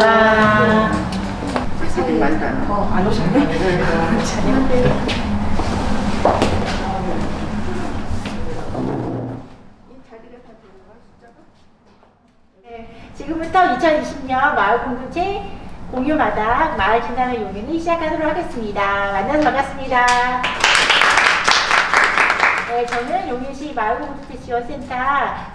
와. 사진 많다. 안 오셨네? 네, 지금부터 2020년 마을 공동체 공유마당 마을 진단의 용인을 시작하도록 하겠습니다. 만나서 반갑습니다. 네, 저는 용인시 마을공동체 지원센터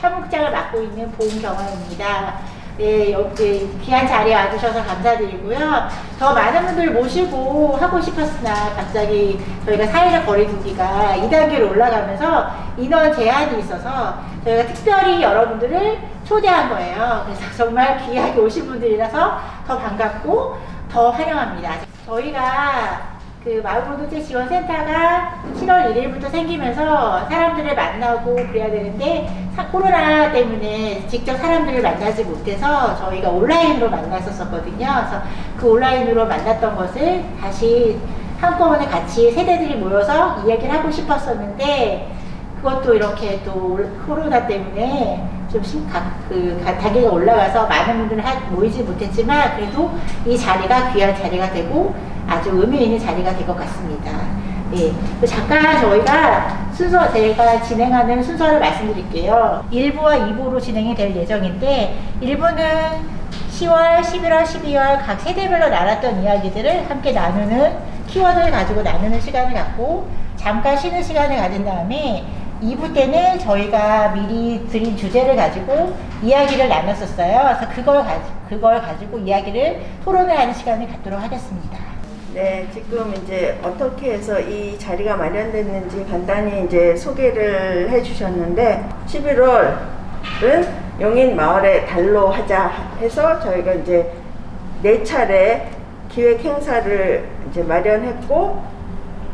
사무국장을 맡고 있는 보은경화입니다. 네, 여기 귀한 자리에 와주셔서 감사드리고요. 더 많은 분들 모시고 하고 싶었으나 갑자기 저희가 사회적 거리두기가 2단계로 올라가면서 인원 제한이 있어서 저희가 특별히 여러분들을 초대한 거예요. 그래서 정말 귀하게 오신 분들이라서 더 반갑고 더 환영합니다. 저희가 그 마을공동체 지원센터가 7월 1일부터 생기면서 사람들을 만나고 그래야 되는데 코로나 때문에 직접 사람들을 만나지 못해서 저희가 온라인으로 만났었거든요. 그래서 그 온라인으로 만났던 것을 다시 한꺼번에 같이 세대들이 모여서 이야기를 하고 싶었었는데 그것도 이렇게 또 코로나 때문에 좀 단계가 올라가서 많은 분들이 모이지 못했지만 그래도 이 자리가 귀한 자리가 되고 아주 의미 있는 자리가 될 것 같습니다. 예. 잠깐 저희가 제가 진행하는 순서를 말씀드릴게요. 1부와 2부로 진행이 될 예정인데 1부는 10월, 11월, 12월 각 세대별로 나눴던 이야기들을 함께 나누는 키워드를 가지고 나누는 시간을 갖고 잠깐 쉬는 시간을 가진 다음에 2부 때는 저희가 미리 드린 주제를 가지고 이야기를 나눴었어요. 그래서 그걸 가지고 이야기를 토론을 하는 시간을 갖도록 하겠습니다. 네, 지금 이제 어떻게 해서 이 자리가 마련됐는지 간단히 이제 소개를 해주셨는데 11월은 용인 마을의 달로 하자 해서 저희가 이제 4차례 기획 행사를 이제 마련했고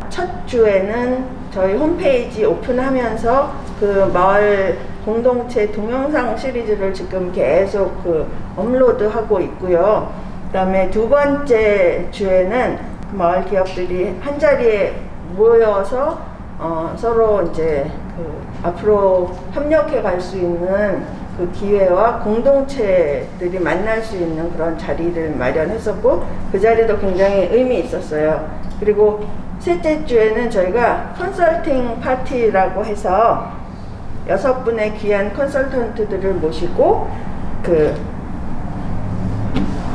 첫 주에는 저희 홈페이지 오픈하면서 그 마을 공동체 동영상 시리즈를 지금 계속 업로드하고 있고요. 그다음에 두 번째 주에는 마을 기업들이 한 자리에 모여서 서로 이제 앞으로 협력해 갈 수 있는 그 기회와 공동체들이 만날 수 있는 그런 자리를 마련했었고 그 자리도 굉장히 의미 있었어요. 그리고 셋째 주에는 저희가 컨설팅 파티라고 해서 6분의 귀한 컨설턴트들을 모시고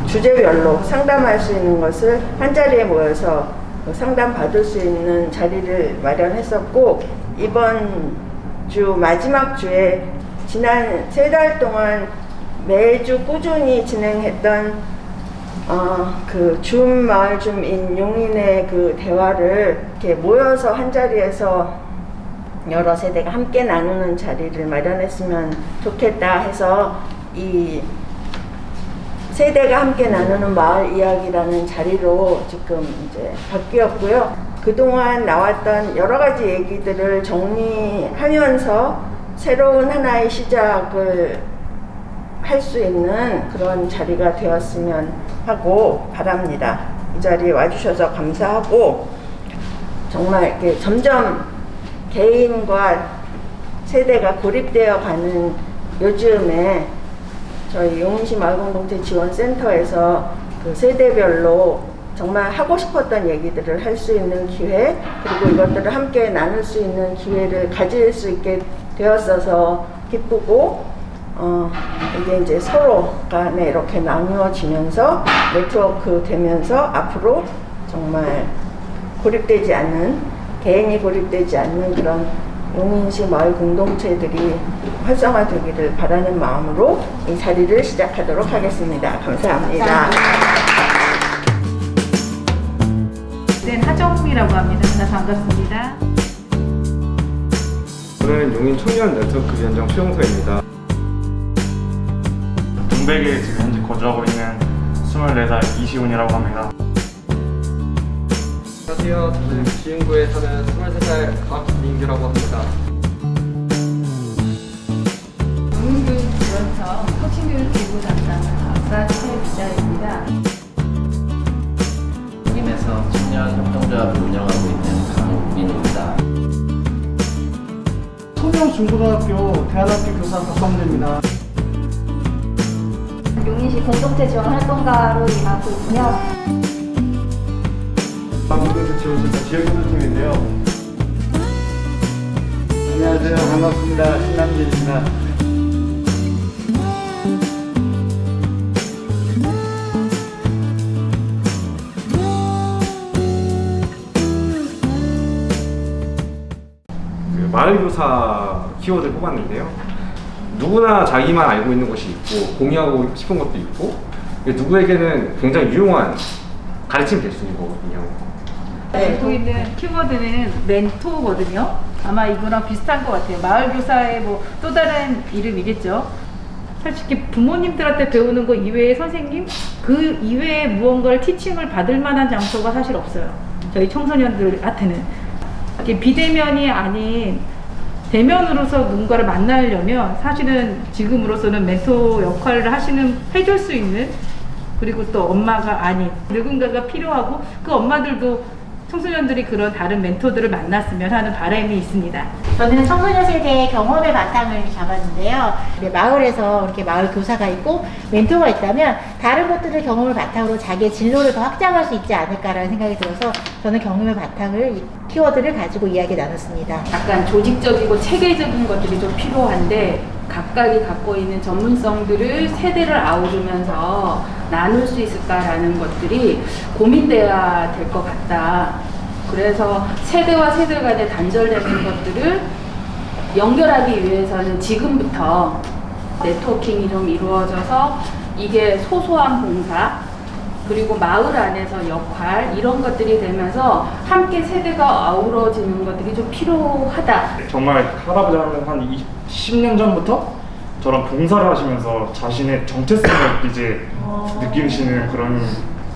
주제별로 상담할 수 있는 것을 한 자리에 모여서 상담 받을 수 있는 자리를 마련했었고 이번 주 마지막 주에 지난 3달 동안 매주 꾸준히 진행했던 줌 마을 줌인 용인의 그 대화를 이렇게 모여서 한 자리에서 여러 세대가 함께 나누는 자리를 마련했으면 좋겠다 해서 이 세대가 함께 나누는 마을 이야기라는 자리로 지금 이제 바뀌었고요. 그동안 나왔던 여러 가지 얘기들을 정리하면서 새로운 하나의 시작을 할 수 있는 그런 자리가 되었으면 하고 바랍니다. 이 자리에 와주셔서 감사하고 정말 이렇게 점점 개인과 세대가 고립되어 가는 요즘에 저희 용인시 마을공동체 지원센터에서 그 세대별로 정말 하고 싶었던 얘기들을 할 수 있는 기회 그리고 이것들을 함께 나눌 수 있는 기회를 가질 수 있게 되었어서 기쁘고 이게 이제 서로 간에 이렇게 나누어지면서 네트워크 되면서 앞으로 정말 고립되지 않는 개인이 고립되지 않는 그런 용인시 마을 공동체들이 활성화되기를 바라는 마음으로 이 자리를 시작하도록 하겠습니다. 감사합니다. 네, 하정이라고 합니다. 만나서 반갑습니다. 저는 용인 청년 네트워크 위원장 최용서입니다. 동백에 지금 현재 거주하고 있는 24살 이시훈이라고 합니다. 안녕하세요. 저는 지흥구에 사는 23살 박민규라고 합니다. 용인교육지원청 코칭교육 기부 담당하는 박사채 기자입니다. 용인에서 청년 협동조합을 운영하고 있는 강민입니다. 청년중고등학교 대안학교 교사 박범대입니다. 용인 용인시 공동체 지원 활동가로 일하고 있고요. 공동체 지원센터 지역교섭팀인데요. 안녕하세요. 반갑습니다. 신남진입니다. 마을교사 키워드를 뽑았는데요. 누구나 자기만 알고 있는 것이 있고 공유하고 싶은 것도 있고 누구에게는 굉장히 유용한 가르침이 될 수 있는 거거든요. 알고 있는 키워드는 멘토거든요. 아마 이거랑 비슷한 것 같아요. 마을교사의 뭐 또 다른 이름이겠죠. 솔직히 부모님들한테 배우는 거 이외에 선생님 그 이외에 무언가를 티칭을 받을 만한 장소가 사실 없어요. 저희 청소년들한테는 이렇게 비대면이 아닌 대면으로서 누군가를 만나려면 사실은 지금으로서는 멘토 역할을 해줄 수 있는, 그리고 또 엄마가 아닌 누군가가 필요하고 그 엄마들도 청소년들이 그런 다른 멘토들을 만났으면 하는 바람이 있습니다. 저는 청소년 세대의 경험의 바탕을 잡았는데요. 마을에서 이렇게 마을 교사가 있고 멘토가 있다면 다른 것들을 경험을 바탕으로 자기의 진로를 더 확장할 수 있지 않을까라는 생각이 들어서 저는 경험의 바탕을 이 키워드를 가지고 이야기 나눴습니다. 약간 조직적이고 체계적인 것들이 좀 필요한데 각각이 갖고 있는 전문성들을 세대를 아우르면서 나눌 수 있을까라는 것들이 고민돼야 될 것 같다. 그래서 세대와 세대 간의 단절되는 것들을 연결하기 위해서는 지금부터 네트워킹이 좀 이루어져서 이게 소소한 봉사, 그리고 마을 안에서 역할, 이런 것들이 되면서 함께 세대가 아우러지는 것들이 좀 필요하다. 정말 할아버지 한 10년 전부터 저랑 봉사를 하시면서 자신의 정체성을 이제 느끼시는 그런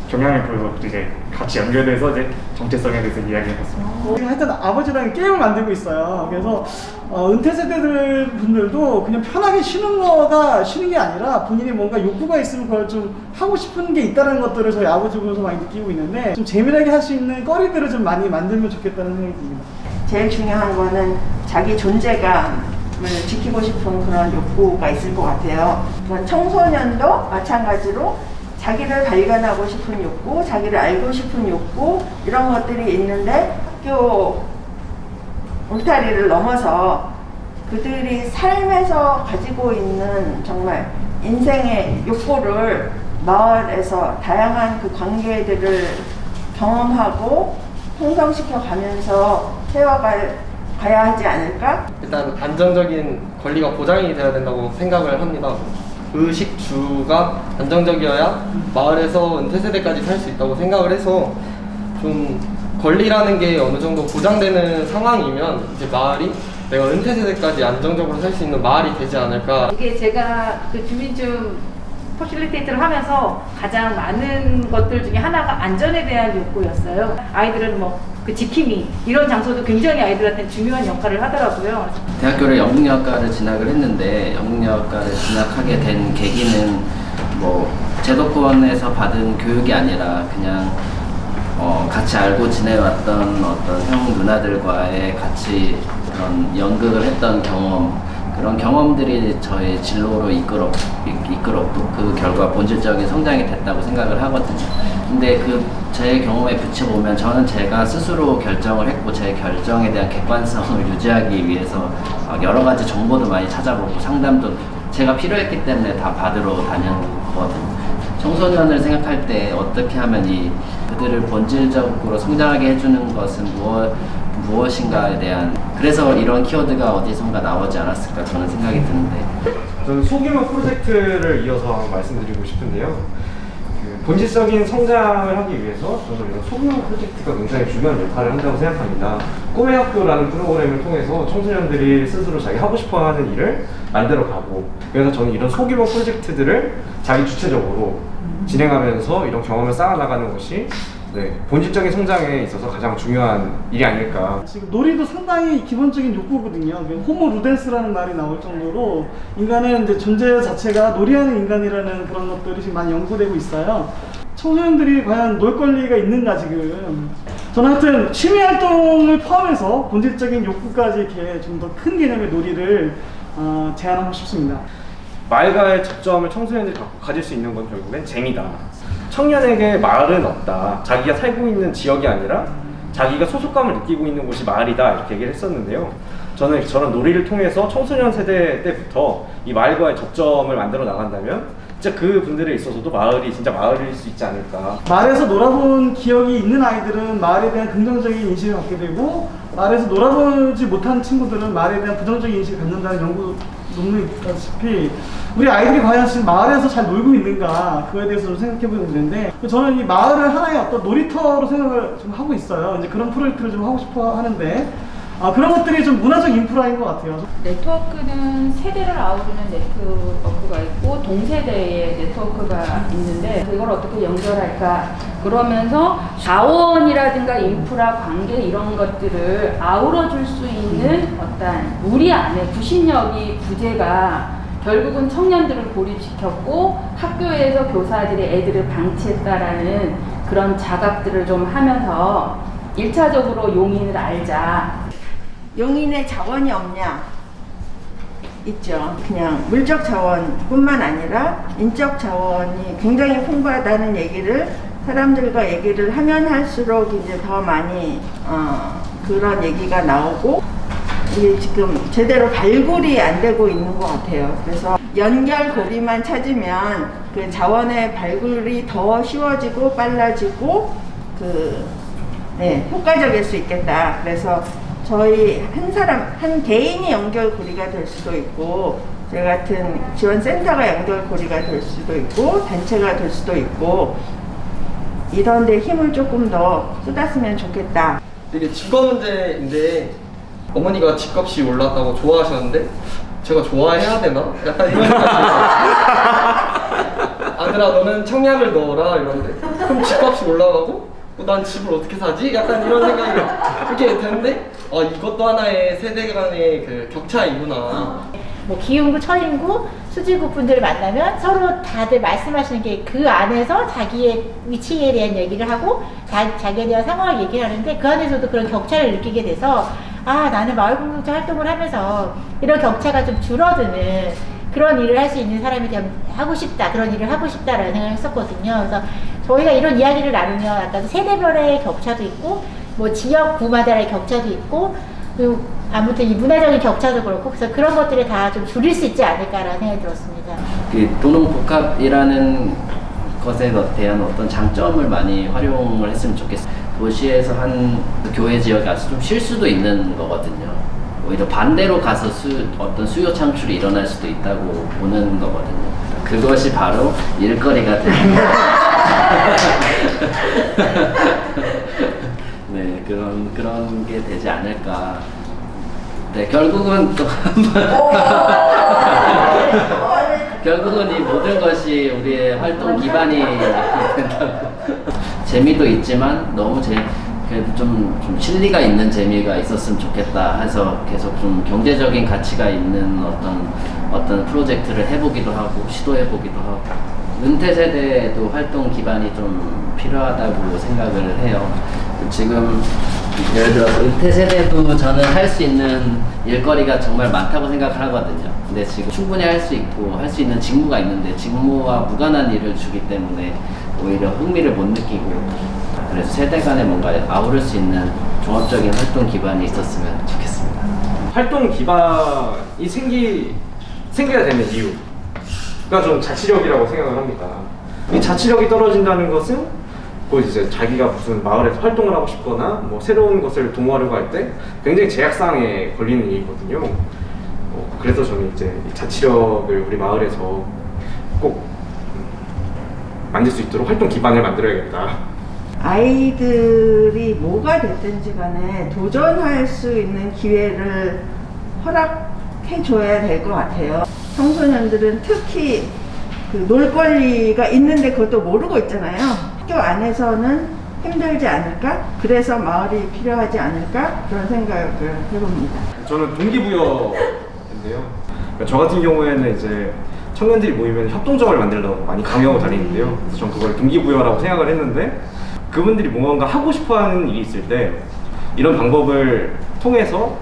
경향을 보여서 이제 같이 연결돼서 이제 정체성에 대해서 이야기해봤습니다. 하여튼 아버지랑 게임을 만들고 있어요. 그래서 은퇴 세대들 분들도 그냥 편하게 쉬는 거가 쉬는 게 아니라 본인이 뭔가 욕구가 있으면 그걸 좀 하고 싶은 게 있다는 것들을 저희 아버지 보면서 많이 느끼고 있는데 좀 재미나게 할 수 있는 거리들을 좀 많이 만들면 좋겠다는 생각이 듭니다. 제일 중요한 거는 자기 존재감을 지키고 싶은 그런 욕구가 있을 것 같아요. 청소년도 마찬가지로 자기를 발견하고 싶은 욕구, 자기를 알고 싶은 욕구, 이런 것들이 있는데 학교 울타리를 넘어서 그들이 삶에서 가지고 있는 정말 인생의 욕구를 마을에서 다양한 그 관계들을 경험하고 형성시켜 가면서 세워가야 하지 않을까? 일단 안정적인 권리가 보장이 돼야 된다고 생각을 합니다. 의식주가 안정적이어야 마을에서 은퇴 세대까지 살 수 있다고 생각을 해서 좀 권리라는 게 어느 정도 보장되는 상황이면 이제 마을이 내가 은퇴 세대까지 안정적으로 살 수 있는 마을이 되지 않을까. 이게 제가 그 주민증 퍼실리테이트를 하면서 가장 많은 것들 중에 하나가 안전에 대한 욕구였어요. 아이들은 뭐 그 지킴이 이런 장소도 굉장히 아이들한테 중요한 역할을 하더라고요. 대학교를 영국영화과를 진학을 했는데 영국영화과를 진학하게 된 계기는 뭐 제도권에서 받은 교육이 아니라 그냥 같이 알고 지내왔던 어떤 형 누나들과의 같이 그런 연극을 했던 경험, 그런 경험들이 저의 진로로 이끌었고 그 결과 본질적인 성장이 됐다고 생각을 하거든요. 근데 그 제 경험에 비춰보면 저는 제가 스스로 결정을 했고 제 결정에 대한 객관성을 유지하기 위해서 여러 가지 정보도 많이 찾아보고 상담도 제가 필요했기 때문에 다 받으러 다녔거든요. 청소년을 생각할 때 어떻게 하면 그들을 본질적으로 성장하게 해주는 것은 무엇인가에 대한, 그래서 이런 키워드가 어디선가 나오지 않았을까 저는 생각이 드는데, 저는 소규모 프로젝트를 이어서 말씀드리고 싶은데요. 본질적인 성장을 하기 위해서 저는 이런 소규모 프로젝트가 굉장히 중요한 역할을 한다고 생각합니다. 꿈의 학교라는 프로그램을 통해서 청소년들이 스스로 자기 하고 싶어 하는 일을 만들어가고, 그래서 저는 이런 소규모 프로젝트들을 자기 주체적으로 진행하면서 이런 경험을 쌓아나가는 것이 본질적인 성장에 있어서 가장 중요한 일이 아닐까. 지금 놀이도 상당히 기본적인 욕구거든요. 호모 루덴스라는 말이 나올 정도로 인간은 이제 존재 자체가 놀이하는 인간이라는 그런 것들이 지금 많이 연구되고 있어요. 청소년들이 과연 놀 권리가 있는가 지금. 저는 하여튼 취미 활동을 포함해서 본질적인 욕구까지 이렇게 좀 더 큰 개념의 놀이를 제안하고 싶습니다. 마을과의 접점을 청소년들이 가질 수 있는 건 결국엔 재미다. 청년에게 마을은 없다. 자기가 살고 있는 지역이 아니라 자기가 소속감을 느끼고 있는 곳이 마을이다. 이렇게 얘기를 했었는데요. 저는 저런 놀이를 통해서 청소년 세대 때부터 이 마을과의 접점을 만들어 나간다면 진짜 그 분들에 있어서도 마을이 진짜 마을일 수 있지 않을까. 마을에서 놀아본 기억이 있는 아이들은 마을에 대한 긍정적인 인식을 갖게 되고, 마을에서 놀아보지 못한 친구들은 마을에 대한 부정적인 인식을 갖는다는 연구 논문이 있다시피 우리 아이들이 과연 지금 마을에서 잘 놀고 있는가, 그거에 대해서 좀 생각해보는 문제인데, 저는 이 마을을 하나의 어떤 놀이터로 생각을 좀 하고 있어요. 이제 그런 프로젝트를 좀 하고 싶어 하는데, 그런 것들이 좀 문화적 인프라인 것 같아요. 네트워크는 세대를 아우르는 네트워크가 있고 동세대의 네트워크가 있는데 그걸 어떻게 연결할까, 그러면서 자원이라든가 인프라 관계 이런 것들을 아우러 줄 수 있는 어떤 우리 안에 구심력이 부재가 결국은 청년들을 고립시켰고 학교에서 교사들이 애들을 방치했다라는 그런 자각들을 좀 하면서 1차적으로 용인을 알자. 용인에 자원이 없냐? 있죠. 그냥 물적 자원뿐만 아니라 인적 자원이 굉장히 풍부하다는 얘기를 사람들과 얘기를 하면 할수록 이제 더 많이 그런 얘기가 나오고, 이게 지금 제대로 발굴이 안 되고 있는 것 같아요. 그래서 연결고리만 찾으면 그 자원의 발굴이 더 쉬워지고 빨라지고 효과적일 수 있겠다. 그래서 저희 한 개인이 연결고리가 될 수도 있고, 저희 같은 지원센터가 연결고리가 될 수도 있고, 단체가 될 수도 있고, 이런 데 힘을 조금 더 쏟았으면 좋겠다. 이게 집값 문제인데 어머니가 집값이 올랐다고 좋아하셨는데 제가 좋아해야 되나? 약간 이런 생각이 들어요. 아들아 너는 청약을 넣어라 이러는데 그럼 집값이 올라가고 난 집을 어떻게 사지? 약간 이런 생각이 이렇게 되는데 이것도 하나의 세대 간의 그 격차이구나. 뭐 기흥구, 처인구, 수지구 분들을 만나면 서로 다들 말씀하시는 게 그 안에서 자기의 위치에 대한 얘기를 하고 자기에 대한 상황을 얘기를 하는데, 그 안에서도 그런 격차를 느끼게 돼서 나는 마을공동체 활동을 하면서 이런 격차가 좀 줄어드는 그런 일을 할 수 있는 사람이 하고 싶다, 그런 일을 하고 싶다라는 생각을 했었거든요. 그래서 저희가 이런 이야기를 나누면 약간 세대별의 격차도 있고 뭐 지역구마다의 격차도 있고, 그리고 아무튼 이 문화적인 격차도 그렇고, 그래서 그런 것들을 다 좀 줄일 수 있지 않을까라는 생각이 들었습니다. 도농복합이라는 것에 대한 어떤 장점을 많이 활용을 했으면 좋겠어요. 도시에서 한 교외 지역에 가서 좀 쉴 수도 있는 거거든요. 오히려 반대로 가서 어떤 수요 창출이 일어날 수도 있다고 보는 거거든요. 그것이 바로 일거리가 되는 네, 그런 게 되지 않을까. 네, 결국은 또 결국은 이 모든 것이 우리의 활동 기반이 된다고. 재미도 있지만 너무 그래도 좀 실리가 있는 재미가 있었으면 좋겠다 해서 계속 좀 경제적인 가치가 있는 어떤 프로젝트를 해보기도 하고 시도해보기도 하고, 은퇴 세대에도 활동 기반이 좀 필요하다고 생각을 해요. 지금 예를 들어서 은퇴 세대도 저는 할 수 있는 일거리가 정말 많다고 생각을 하거든요. 근데 지금 충분히 할 수 있고 할 수 있는 직무가 있는데 직무와 무관한 일을 주기 때문에 오히려 흥미를 못 느끼고, 그래서 세대 간에 뭔가 아우를 수 있는 종합적인 활동 기반이 있었으면 좋겠습니다. 활동 기반이 생겨야 되는 이유가 좀 자치력이라고 생각을 합니다. 이 자치력이 떨어진다는 것은 이제 자기가 무슨 마을에서 활동을 하고 싶거나 뭐 새로운 것을 도모하려고 할 때 굉장히 제약사항에 걸리는 일이거든요. 그래서 저는 이제 이 자치력을 우리 마을에서 꼭 만들 수 있도록 활동 기반을 만들어야겠다. 아이들이 뭐가 됐든지 간에 도전할 수 있는 기회를 허락해줘야 될 것 같아요. 청소년들은 특히 놀 권리가 있는데 그것도 모르고 있잖아요. 학교 안에서는 힘들지 않을까? 그래서 마을이 필요하지 않을까? 그런 생각을 해봅니다. 저는 동기부여인데요. 그러니까 저 같은 경우에는 이제 청년들이 모이면 협동조합을 만들려고 많이 강요하고 다니는데요. 그래서 전 그걸 동기부여라고 생각을 했는데, 그분들이 뭔가 하고 싶어하는 일이 있을 때 이런 방법을 통해서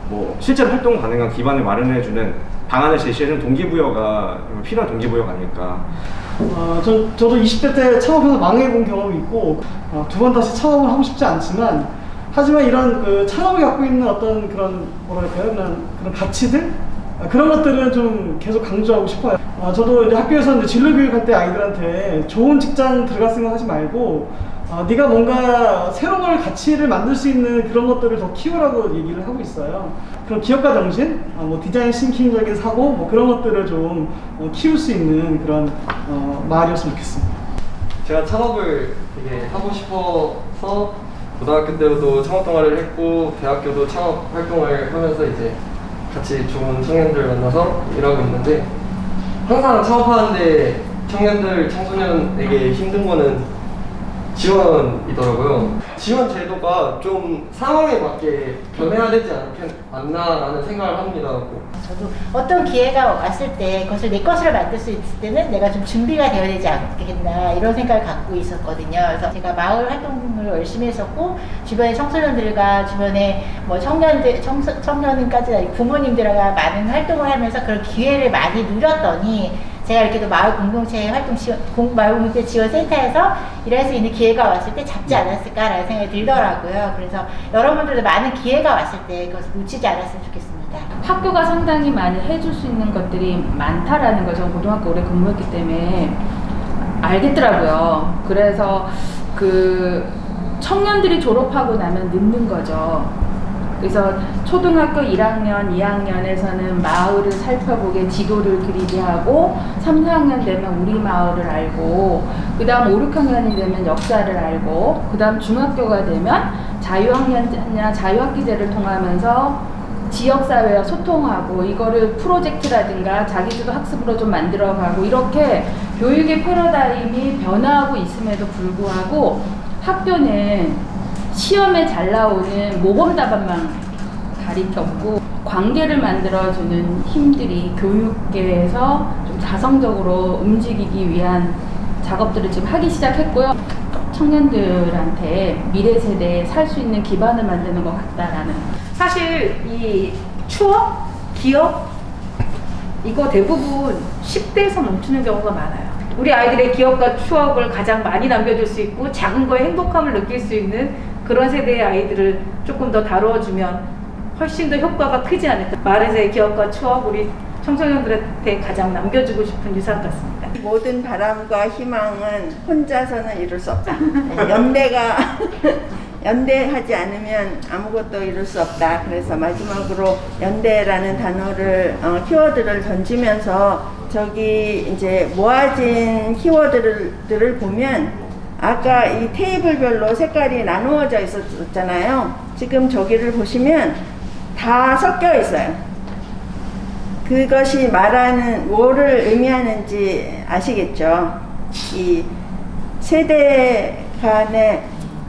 뭐 실제로 활동 가능한 기반을 마련해주는 방안을 제시해준 동기부여가 필요한 동기부여가 아닐까. 저도 20대 때 창업해서 망해본 경험이 있고 두 번 다시 창업을 하고 싶지 않지만 하지만 이런 그 창업이 갖고 있는 어떤 그런 뭐랄까요 그런 가치들 그런 것들은 좀 계속 강조하고 싶어요. 저도 이제 학교에서 이제 진로 교육할 때 아이들한테 좋은 직장 들어갈 생각하지 말고 네가 뭔가 새로운 가치를 만들 수 있는 그런 것들을 더 키우라고 얘기를 하고 있어요. 그런 기업가 정신, 뭐 디자인 싱킹적인 사고, 뭐 그런 것들을 좀 키울 수 있는 그런 말이었으면 좋겠습니다. 제가 창업을 되게 하고 싶어서 고등학교 때도 창업 동아리를 했고 대학교도 창업 활동을 하면서 이제 같이 좋은 청년들 만나서 일하고 있는데 항상 창업하는데 청년들, 청소년에게 힘든 거는 지원이더라고요. 지원 제도가 좀 상황에 맞게 변해야 되지 않나라는 생각을 합니다. 저도 어떤 기회가 왔을 때 그것을 내 것으로 만들 수 있을 때는 내가 좀 준비가 되어야 되지 않겠나 이런 생각을 갖고 있었거든요. 그래서 제가 마을 활동을 열심히 했었고 주변의 청소년들과 주변의 뭐 청년까지 아니고 부모님들과 많은 활동을 하면서 그런 기회를 많이 누렸더니 제가 이렇게 마을 공동체 활동 마을 공동체 지원센터에서 일할 수 있는 기회가 왔을 때 잡지 않았을까라는 생각이 들더라고요. 그래서 여러분들도 많은 기회가 왔을 때 그것을 놓치지 않았으면 좋겠습니다. 학교가 상당히 많이 해줄 수 있는 것들이 많다라는 걸 저는 고등학교 오래 근무했기 때문에 알겠더라고요. 그래서 그 청년들이 졸업하고 나면 늦는 거죠. 그래서 초등학교 1학년, 2학년에서는 마을을 살펴보게 지도를 그리게 하고 3, 4학년 되면 우리 마을을 알고 그 다음 5, 6학년이 되면 역사를 알고 그 다음 중학교가 되면 자유학년이나 자유학기제를 통하면서 지역사회와 소통하고 이거를 프로젝트라든가 자기주도 학습으로 좀 만들어가고 이렇게 교육의 패러다임이 변화하고 있음에도 불구하고 학교는 시험에 잘 나오는 모범 답안만 가리켰고 관계를 만들어주는 힘들이 교육계에서 좀 자성적으로 움직이기 위한 작업들을 지금 하기 시작했고요. 청년들한테 미래 세대에 살 수 있는 기반을 만드는 것 같다라는. 사실 이 추억, 기억 이거 대부분 10대에서 멈추는 경우가 많아요. 우리 아이들의 기억과 추억을 가장 많이 남겨줄 수 있고 작은 거에 행복함을 느낄 수 있는 그런 세대의 아이들을 조금 더 다뤄주면 훨씬 더 효과가 크지 않을까. 마을에서의 기억과 추억 우리 청소년들한테 가장 남겨주고 싶은 유산 같습니다. 모든 바람과 희망은 혼자서는 이룰 수 없다. 연대하지 않으면 아무것도 이룰 수 없다. 그래서 마지막으로 연대라는 단어를 키워드를 던지면서 저기 이제 모아진 키워드들을 보면 아까 이 테이블별로 색깔이 나누어져 있었잖아요. 지금 저기를 보시면 다 섞여 있어요. 그것이 말하는 뭐를 의미하는지 아시겠죠? 이 세대 간의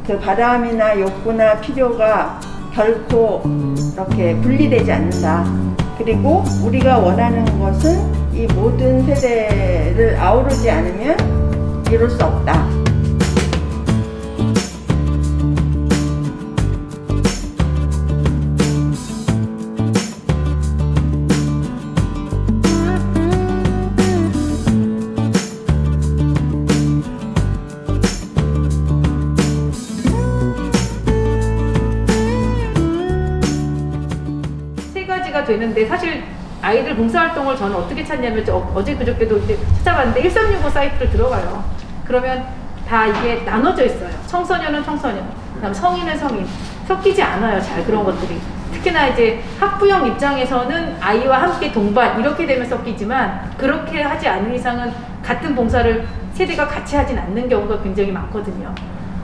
그 바람이나 욕구나 필요가 결코 이렇게 분리되지 않는다. 그리고 우리가 원하는 것은 이 모든 세대를 아우르지 않으면 이룰 수 없다. 되는데 사실 아이들 봉사활동을 저는 어떻게 찾냐면 어제 그저께도 이제 찾아봤는데 1365 사이트를 들어가요. 그러면 다 이게 나눠져 있어요. 청소년은 청소년, 그다음 성인은 성인. 섞이지 않아요. 잘 그런 것들이. 특히나 이제 학부형 입장에서는 아이와 함께 동반 이렇게 되면 섞이지만 그렇게 하지 않는 이상은 같은 봉사를 세대가 같이 하진 않는 경우가 굉장히 많거든요.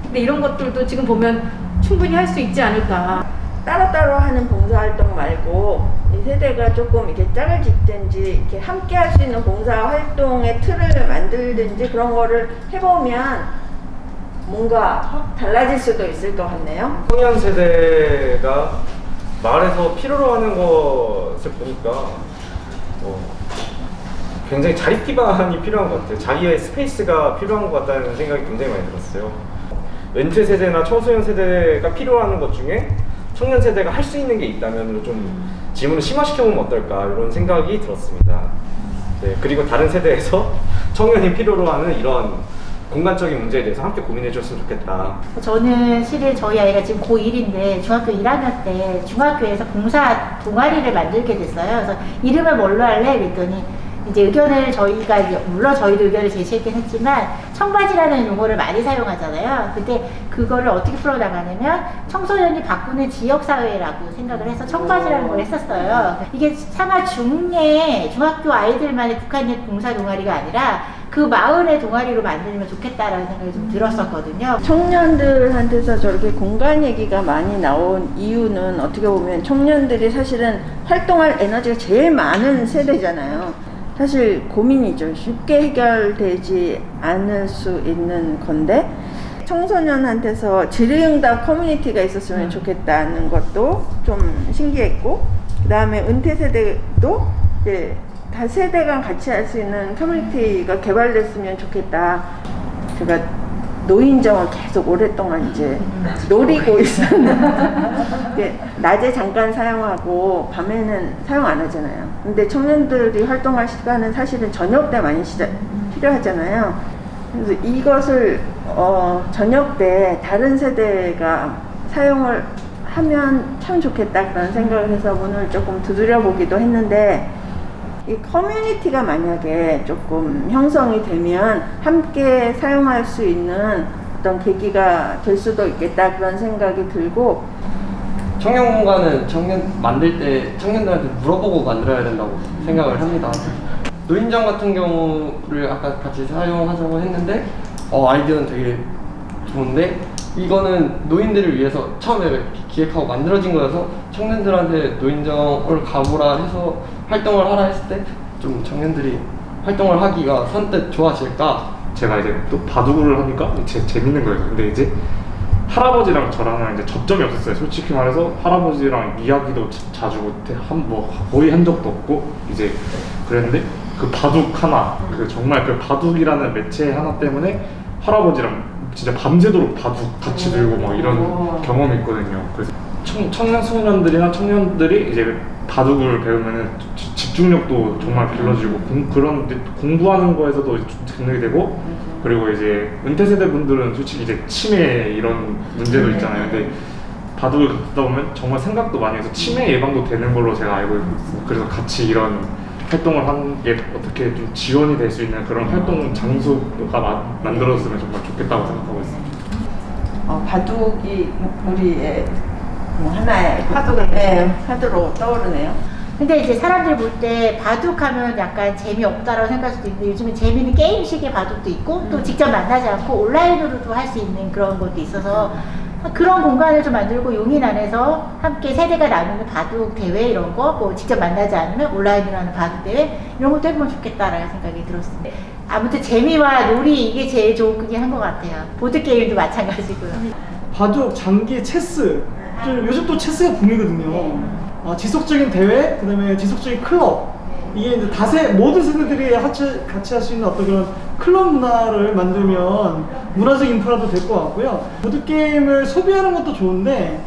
근데 이런 것들도 지금 보면 충분히 할 수 있지 않을까. 따로따로 하는 봉사활동 말고 이 세대가 조금 이렇게 짝을 짓든지 이렇게 함께 할 수 있는 봉사활동의 틀을 만들든지 그런 거를 해보면 뭔가 달라질 수도 있을 것 같네요. 청년 세대가 마을에서 필요로 하는 것을 보니까 굉장히 자립 기반이 필요한 것 같아요. 자기의 스페이스가 필요한 것 같다는 생각이 굉장히 많이 들었어요. 은퇴 세대나 청소년 세대가 필요로 하는 것 중에 청년 세대가 할 수 있는 게 있다면 좀 지문을 심화시켜보면 어떨까 이런 생각이 들었습니다. 네, 그리고 다른 세대에서 청년이 필요로 하는 이런 공간적인 문제에 대해서 함께 고민해 줬으면 좋겠다. 저는 실은 저희 아이가 지금 고1인데 중학교 1학년 때 중학교에서 봉사 동아리를 만들게 됐어요. 그래서 이름을 뭘로 할래? 그랬더니 이제 의견을 저희가 물론 저희도 의견을 제시했긴 했지만 청바지라는 용어를 많이 사용하잖아요. 근데 그거를 어떻게 풀어나가냐면 청소년이 바꾸는 지역사회라고 생각을 해서 청바지라는 걸 했었어요. 이게 차마 중학교 아이들만의 국한된 봉사 동아리가 아니라 그 마을의 동아리로 만들면 좋겠다라는 생각이 좀 들었었거든요. 청년들한테서 저렇게 공간 얘기가 많이 나온 이유는 어떻게 보면 청년들이 사실은 활동할 에너지가 제일 많은 세대잖아요. 사실 고민이죠. 쉽게 해결되지 않을 수 있는 건데 청소년한테서 질의응답 커뮤니티가 있었으면 좋겠다는 것도 좀 신기했고, 그 다음에 은퇴 세대도 이제 다 세대 간 같이 할 수 있는 커뮤니티가 개발됐으면 좋겠다. 제가 노인정을 계속 오랫동안 이제 노리고 있었는데 낮에 잠깐 사용하고 밤에는 사용 안 하잖아요. 근데 청년들이 활동할 시간은 사실은 저녁 때 많이 필요하잖아요. 그래서 이것을 저녁 때 다른 세대가 사용을 하면 참 좋겠다 그런 생각을 해서 문을 조금 두드려 보기도 했는데, 이 커뮤니티가 만약에 조금 형성이 되면 함께 사용할 수 있는 어떤 계기가 될 수도 있겠다 그런 생각이 들고, 청년 공간은 만들 때 청년들한테 물어보고 만들어야 된다고 생각을 합니다. 노인정 같은 경우를 아까 같이 사용하자고 했는데 아이디어는 되게 좋은데 이거는 노인들을 위해서 처음에 기획하고 만들어진 거여서 청년들한테 노인정을 가보라 해서 활동을 하라 했을 때 좀 청년들이 활동을 하기가 선뜻 좋아질까? 제가 이제 또 바둑을 하니까 재밌는 거예요. 근데 이제 할아버지랑 저랑은 이제 접점이 없었어요. 솔직히 말해서 할아버지랑 이야기도 자주 거의 한 적도 없고 이제 그랬는데 그 바둑 하나, 그 정말 그 바둑이라는 매체 하나 때문에 할아버지랑 진짜 밤새도록 바둑 같이 들고 막 이런 경험이 있거든요. 그래서 청년들이나 청년들이 이제 바둑을 배우면은 집중력도 정말 길러지고 그런 공부하는 거에서도 등록이 되고, 그리고 이제 은퇴 세대 분들은 솔직히 이제 치매 이런 문제도 있잖아요. 근데 바둑을 갖다 보면 정말 생각도 많이 해서 치매 예방도 되는 걸로 제가 알고 있어요. 그래서 같이 이런 활동을 하는 게 어떻게 좀 지원이 될 수 있는 그런 활동 장소가 만들어졌으면 정말 좋겠다고 생각하고 있습니다. 바둑이 우리의 하나의 화두로 떠오르네요. 근데 이제 사람들 볼 때 바둑하면 약간 재미없다라고 생각할 수도 있는데 요즘은 재미있는 게임식의 바둑도 있고 또 직접 만나지 않고 온라인으로도 할 수 있는 그런 것도 있어서 그런 공간을 좀 만들고 용인 안에서 함께 세대가 나누는 바둑 대회 이런 거 뭐 직접 만나지 않으면 온라인으로 하는 바둑 대회 이런 것도 해보면 좋겠다라는 생각이 들었습니다. 아무튼 재미와 놀이 이게 제일 좋은 한 것 같아요. 보드게임도 마찬가지고요. 바둑, 장기, 체스. 요즘 또 체스가 붐이거든요. 지속적인 대회, 그다음에 지속적인 클럽. 이게 이제 모든 세대들이 같이 할 수 있는 어떤 그런 클럽 문화를 만들면 문화적 인프라도 될 것 같고요. 보드게임을 소비하는 것도 좋은데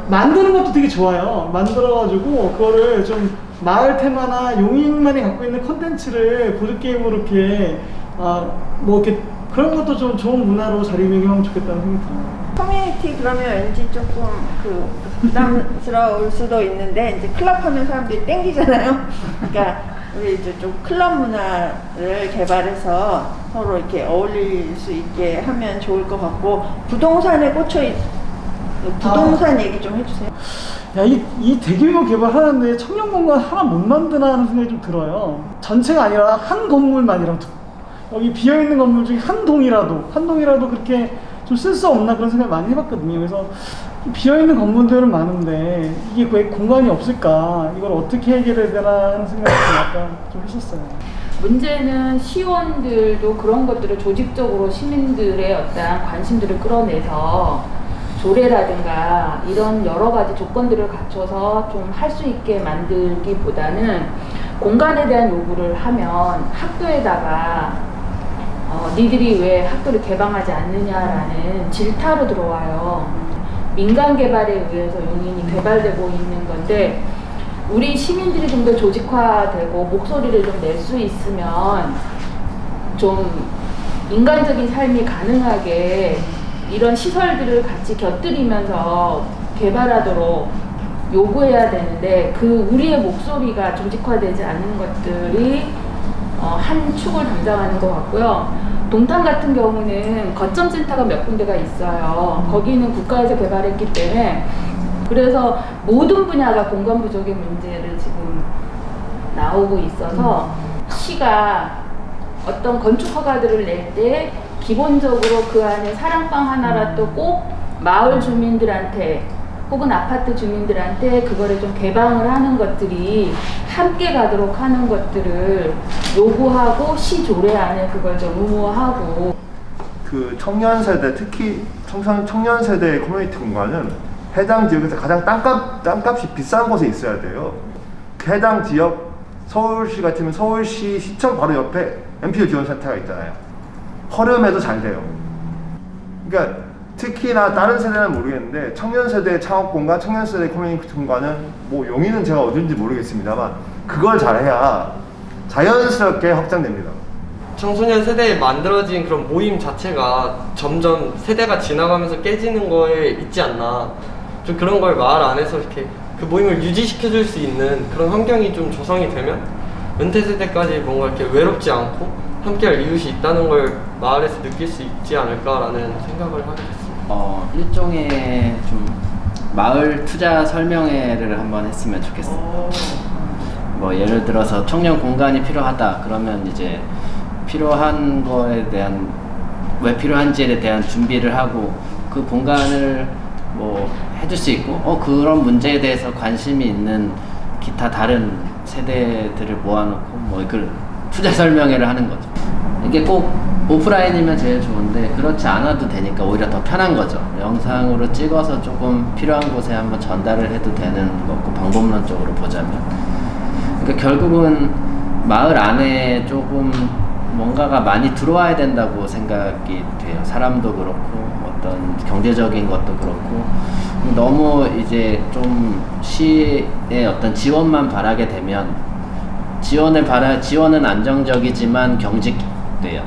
만드는 것도 되게 좋아요. 만들어가지고 그거를 좀 마을 테마나 용인만이 갖고 있는 컨텐츠를 보드게임으로 이렇게 이렇게 그런 것도 좀 좋은 문화로 자리매김하면 좋겠다는 생각이 들어요. 커뮤니티 그러면 왠지 조금 부담스러울 수도 있는데 이제 클럽 하면 사람들이 땡기잖아요. 그러니까 우리 이제 좀 클럽 문화를 개발해서 서로 이렇게 어울릴 수 있게 하면 좋을 것 같고, 부동산에 부동산 얘기 좀 해주세요. 이 대규모 개발하는데 청년 공간 하나 못 만드나 하는 생각이 좀 들어요. 전체가 아니라 한 건물만이라도, 여기 비어있는 건물 중에 한 동이라도 그렇게 좀 쓸 수 없나 그런 생각을 많이 해봤거든요. 그래서 비어있는 건물들은 많은데 이게 왜 공간이 없을까, 이걸 어떻게 해결해야 되나 하는 생각을 약간 좀 했었어요. 문제는 시원들도 그런 것들을 조직적으로 시민들의 어떤 관심들을 끌어내서 조례라든가 이런 여러 가지 조건들을 갖춰서 좀 할 수 있게 만들기보다는 공간에 대한 요구를 하면 학교에다가 니들이 왜 학교를 개방하지 않느냐라는 질타로 들어와요. 민간 개발에 의해서 용인이 개발되고 있는 건데 우리 시민들이 좀 더 조직화되고 목소리를 좀 낼 수 있으면 좀 인간적인 삶이 가능하게 이런 시설들을 같이 곁들이면서 개발하도록 요구해야 되는데 그 우리의 목소리가 조직화되지 않는 것들이 한 축을 담당하는 것 같고요. 동탄 같은 경우는 거점센터가 몇 군데가 있어요. 거기는 국가에서 개발했기 때문에 그래서 모든 분야가 공간 부족의 문제를 지금 나오고 있어서 시가 어떤 건축 허가들을 낼 때 기본적으로 그 안에 사랑방 하나라도 꼭 마을 주민들한테 혹은 아파트 주민들한테 그거를 좀 개방을 하는 것들이 함께 가도록 하는 것들을 요구하고 시 조례 안에 그걸 좀 의무화하고 그 청년 세대 특히 청년 세대의 커뮤니티 공간은 해당 지역에서 가장 땅값이 비싼 곳에 있어야 돼요. 해당 지역 서울시 같으면 서울시 시청 바로 옆에 MPO 지원센터가 있잖아요. 허름해도 잘 돼요. 그러니까 특히나 다른 세대는 모르겠는데 청년 세대의 창업 공간, 청년 세대의 커뮤니티 공간은 뭐 용인은 제가 어딘지 모르겠습니다만 그걸 잘해야 자연스럽게 확장됩니다. 청소년 세대에 만들어진 그런 모임 자체가 점점 세대가 지나가면서 깨지는 거에 있지 않나. 좀 그런 걸 마을 안에서 이렇게 그 모임을 유지시켜 줄 수 있는 그런 환경이 좀 조성이 되면 은퇴 세대까지 뭔가 이렇게 외롭지 않고 함께할 이웃이 있다는 걸 마을에서 느낄 수 있지 않을까라는 생각을 하게 됐습니다. 일종의 좀 마을 투자 설명회를 한번 했으면 좋겠어요. 뭐 예를 들어서 청년 공간이 필요하다 그러면 이제 필요한 거에 대한 왜 필요한지에 대한 준비를 하고 그 공간을 뭐 해줄 수 있고 그런 문제에 대해서 관심이 있는 기타 다른 세대들을 모아놓고 뭐 그 투자 설명회를 하는 거죠. 이게 꼭 오프라인이면 제일 좋은데 그렇지 않아도 되니까 오히려 더 편한 거죠. 영상으로 찍어서 조금 필요한 곳에 한번 전달을 해도 되는 거고 방법론적으로 보자면 그러니까 결국은 마을 안에 조금 뭔가가 많이 들어와야 된다고 생각이 돼요. 사람도 그렇고 어떤 경제적인 것도 그렇고 너무 이제 좀 시의 어떤 지원만 바라게 되면 지원은 안정적이지만 경직돼요.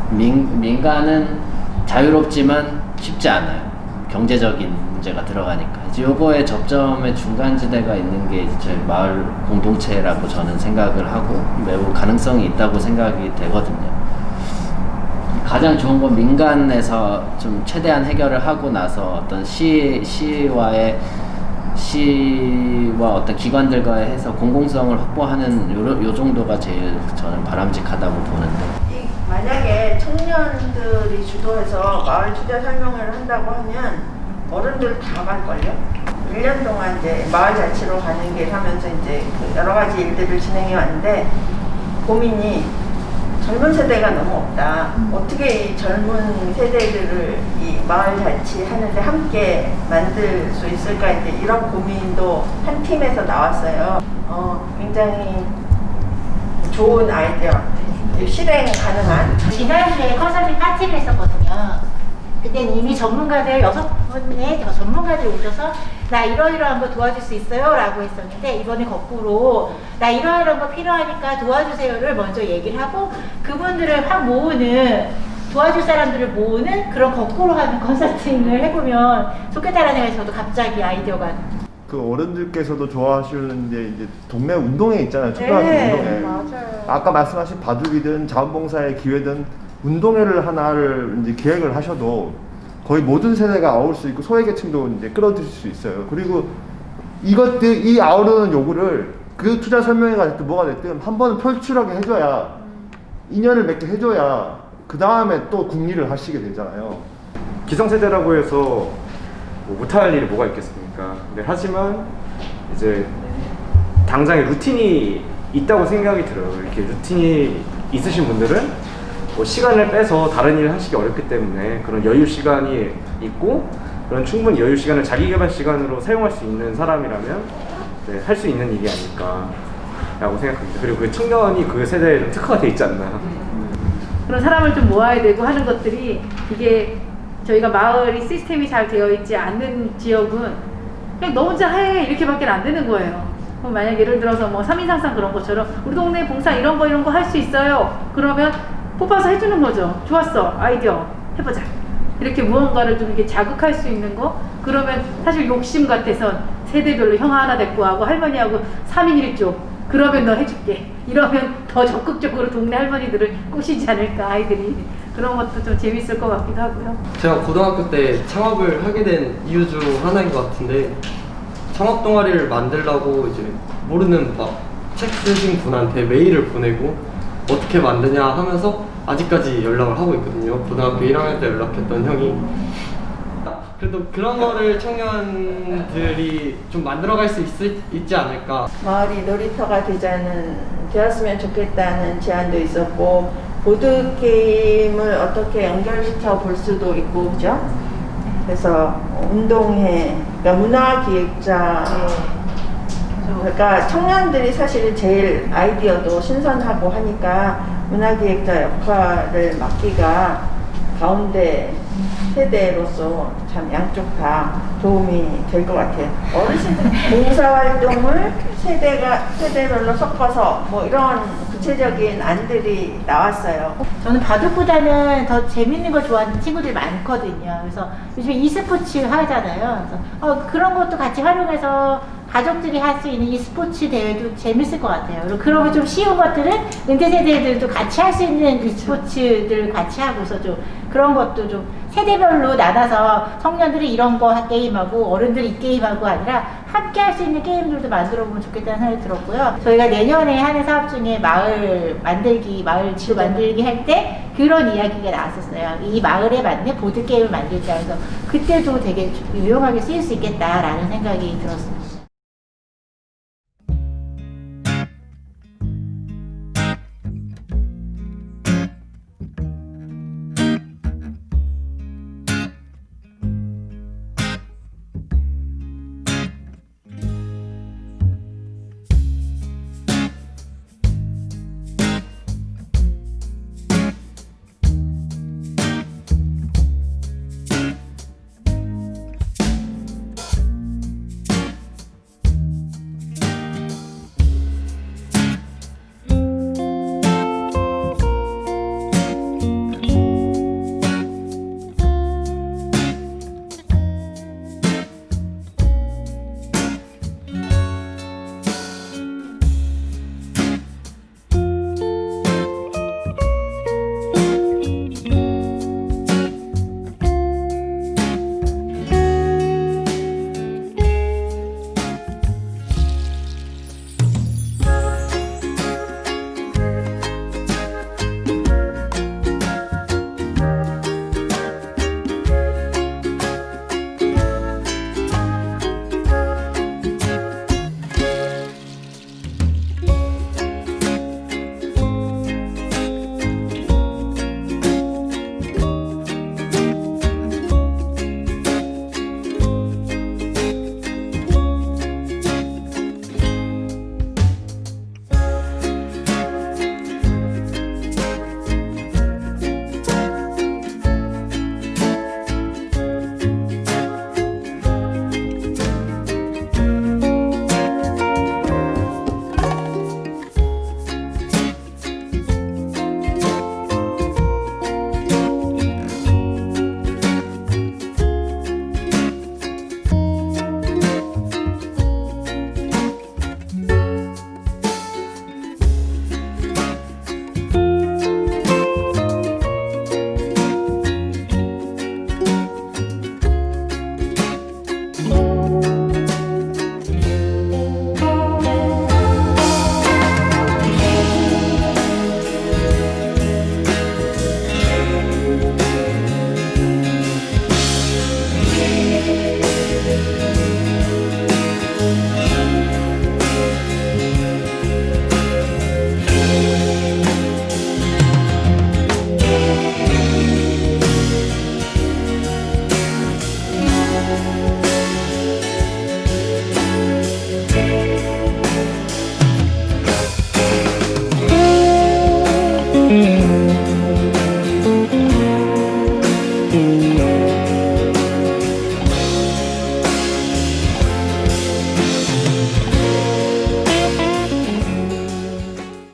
민간은 자유롭지만 쉽지 않아요. 경제적인 문제가 들어가니까. 이제 요거의 접점의 중간지대가 있는 게 이제 마을 공동체라고 저는 생각을 하고 매우 가능성이 있다고 생각이 되거든요. 가장 좋은 건 민간에서 좀 최대한 해결을 하고 나서 어떤 시와 어떤 기관들과의 해서 공공성을 확보하는 요 정도가 제일 저는 바람직하다고 보는데. 만약에 청년들이 주도해서 마을 투자 설명회를 한다고 하면 어른들 다 갈걸요? 1년 동안 이제 마을 자치로 가는 길 하면서 이제 그 여러 가지 일들을 진행해 왔는데 고민이 젊은 세대가 너무 없다. 어떻게 이 젊은 세대들을 이 마을 자치 하는데 함께 만들 수 있을까 이제 이런 고민도 한 팀에서 나왔어요. 굉장히 좋은 아이디어. 실행 가능한. 지난주에 컨설팅 파티를 했었거든요. 그때는 이미 전문가들 6분의 전문가들이 오셔서 나 이러이러한 거 도와줄 수 있어요 라고 했었는데 이번에 거꾸로 나 이러이러한 거 필요하니까 도와주세요를 먼저 얘기를 하고 그분들을 확 모으는 도와줄 사람들을 모으는 그런 거꾸로 하는 컨설팅을 해보면 좋겠다라는 생각이 저도 갑자기 아이디어가 그 어른들께서도 좋아하시는 이제 동네 운동회 있잖아요. 초등학교 운동회. 맞아요. 아까 말씀하신 바둑이든 자원봉사의 기회든 운동회를 하나를 이제 기획을 하셔도 거의 모든 세대가 아울 수 있고 소외계층도 이제 끌어들일 수 있어요. 그리고 이 아우르는 요구를 그 투자 설명회가 됐든 뭐가 됐든 한 번은 표출하게 해줘야 인연을 맺게 해줘야 그 다음에 또 궁리를 하시게 되잖아요. 기성세대라고 해서 뭐 못할 일이 뭐가 있겠습니까? 근데 하지만 이제 당장에 루틴이 있다고 생각이 들어요. 이렇게 루틴이 있으신 분들은 뭐 시간을 빼서 다른 일을 하시기 어렵기 때문에 그런 여유 시간이 있고 그런 충분히 여유 시간을 자기 개발 시간으로 사용할 수 있는 사람이라면 할 수 있는 일이 아닐까 라고 생각합니다. 그리고 그 청년이 그 세대에 좀 특화가 돼 있지 않나. 그런 사람을 좀 모아야 되고 하는 것들이 이게 저희가 마을이 시스템이 잘 되어 있지 않는 지역은 그냥 너 혼자 해 이렇게밖에 안 되는 거예요. 그럼 만약 예를 들어서 뭐 3인 상상 그런 것처럼 우리 동네 봉사 이런 거 할 수 있어요. 그러면 뽑아서 해주는 거죠. 좋았어. 아이디어 해보자. 이렇게 무언가를 좀 이렇게 자극할 수 있는 거. 그러면 사실 욕심 같아서 세대별로 형 하나 데리고 하고 할머니하고 3인 1조. 그러면 너 해줄게. 이러면 더 적극적으로 동네 할머니들을 꼬시지 않을까 아이들이. 그런 것도 좀 재밌을 것 같기도 하고요. 제가 고등학교 때 창업을 하게 된 이유 중 하나인 것 같은데 창업 동아리를 만들려고 이제 모르는 막 책 쓰신 분한테 메일을 보내고 어떻게 만드냐 하면서 아직까지 연락을 하고 있거든요. 고등학교 1학년 때 연락했던 형이. 그래도 그런 거를 청년들이 좀 만들어갈 수 있지 않을까. 마을이 놀이터가 되었으면 좋겠다는 제안도 있었고, 보드게임을 어떻게 연결시켜 볼 수도 있고, 그죠? 그래서 운동회, 그러니까 문화기획자, 그러니까 청년들이 사실은 제일 아이디어도 신선하고 하니까 문화기획자 역할을 맡기가 가운데 세대로서 참 양쪽 다 도움이 될 것 같아요. 어르신들 봉사활동을 세대별로 섞어서 뭐 이런 구체적인 안들이 나왔어요. 저는 바둑보다는 더 재밌는 걸 좋아하는 친구들이 많거든요. 그래서 요즘에 e스포츠 하잖아요. 그래서 그런 것도 같이 활용해서 가족들이 할 수 있는 e스포츠 대회도 재밌을 것 같아요. 그리고 그런 거 좀 쉬운 것들은 은퇴 세대들도 같이 할 수 있는 e스포츠들 같이 하고서 좀 그런 것도 좀 세대별로 나눠서 청년들이 이런 거 게임하고 어른들이 이 게임하고 아니라 함께 할 수 있는 게임들도 만들어 보면 좋겠다는 생각이 들었고요. 저희가 내년에 하는 사업 중에 마을 지도 만들기 할 때 그런 이야기가 나왔었어요. 이 마을에 맞는 보드게임을 만들자 해서 그때도 되게 유용하게 쓰일 수 있겠다라는 생각이 들었습니다.